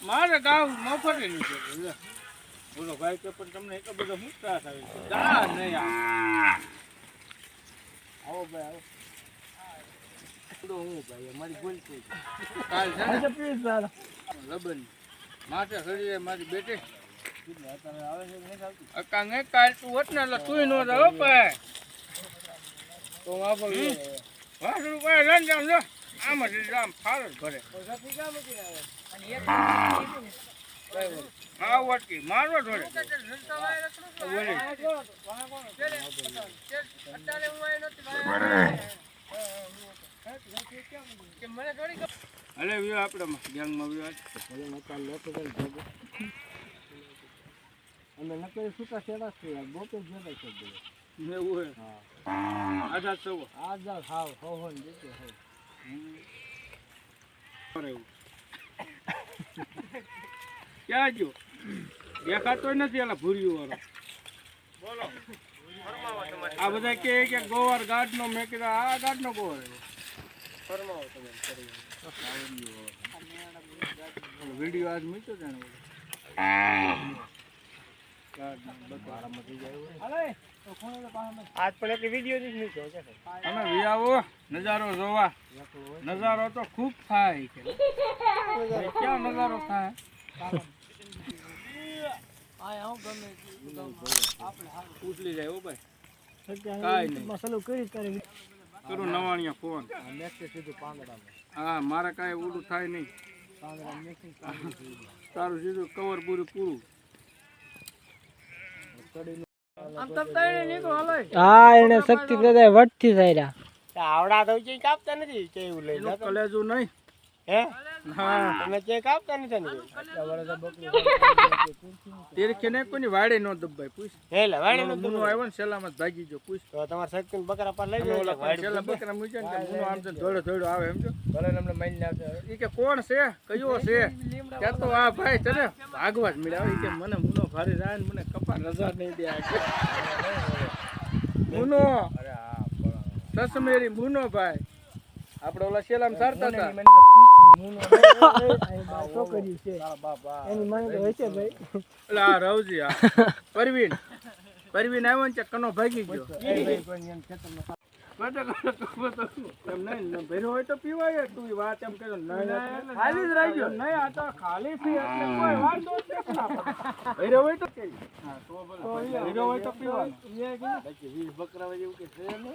મારે ગાવ મફત નહીં છે બોલો ભાઈ કે પણ તમને એટલો બધો શું ત્રાસ આવે છે જા નહીં આવો ભાઈ આવો હું ભાઈ મારી ભૂલ થઈ કાલ છે લબન માથે ખડી મારી બેટી આવે છે નહીં આવતી અકાંગ કાલ તું હોત ને એટલે તું નો જાવ ભાઈ તો વાપર વાસણું ભાઈ લઈને જાવ લો આમ જ આમ ફાળ જ ભરે હા વટકી મારવો થોડે અલે વ્યૂ આપણે ગેંગમાં વ્યૂ અમે નકરી છૂટા છેડા છે ગોપે જેડા છે એવું હે હા આઝાદ છો આઝાદ હાવ હો ને દેતો હો ક્યાં જો દેખાતો નથી એલા ભૂર્યું વાળો બોલો આ બધા કે ગોવાર ગાર્ડ નો મેં કીધા આ ગાર્ડ નો ગોવાર ફરમાવો તમે વિડીયો આજ મૂક્યો છે ને આજ પણ એક વિડીયો જ મૂક્યો છે અમે વિયાવો નજારો જોવા નજારો તો ખૂબ થાય છે ક્યાં નજારો થાય ઉછલી જાય હો ભાઈ કાઈ નહીં મસાલો કરી કરું નવાણિયા ફોન હા મારે કાંઈ ઉડું થાય નહીં તારું સીધું કવર પૂરું પૂરું હા એને શક્તિ દાદા વટથી જાય આવડા તો કઈ કાપતા નથી કેવું લઈ કલેજુ નહીં હે હા તમે કે કાપતા નથી ને તેરે કેને કોની વાડે નો દબાય પૂછ હેલા વાડે નો મુનો આવ્યો ને સેલામાં ભાગી ગયો પૂછ તો તમાર શક્તિ બકરા પર લઈ લો સેલા બકરા મૂકે ને મુનો આમ તો ધોડો આવે સમજો ભલે તમને માઈન નાખે ઈ કે કોણ છે કયો છે કે તો આ ભાઈ તને ભાગવા જ મળ્યા ઈ કે મને મુનો ભારી જાય ને મને કપા રજા નહીં દે મુનો અરે હા સસમેરી મુનો ભાઈ આપણે ઓલા શેલામ સારતા હતા છોકરી છે એની મને તો હોય છે ભાઈ એટલે આ રવજી આ પરવીન આવ્યો ને કનો ભાગી ગયો એમ નહીં ભર્યો હોય તો પીવાય તું વાત એમ કર્યો ખાલી જ રહી ગયો નહીં આ તો ખાલી પી એટલે કોઈ વાંધો જ ભર્યો હોય તો ભર્યો હોય તો પીવાનું 20 બકરા જેવું કે છે ને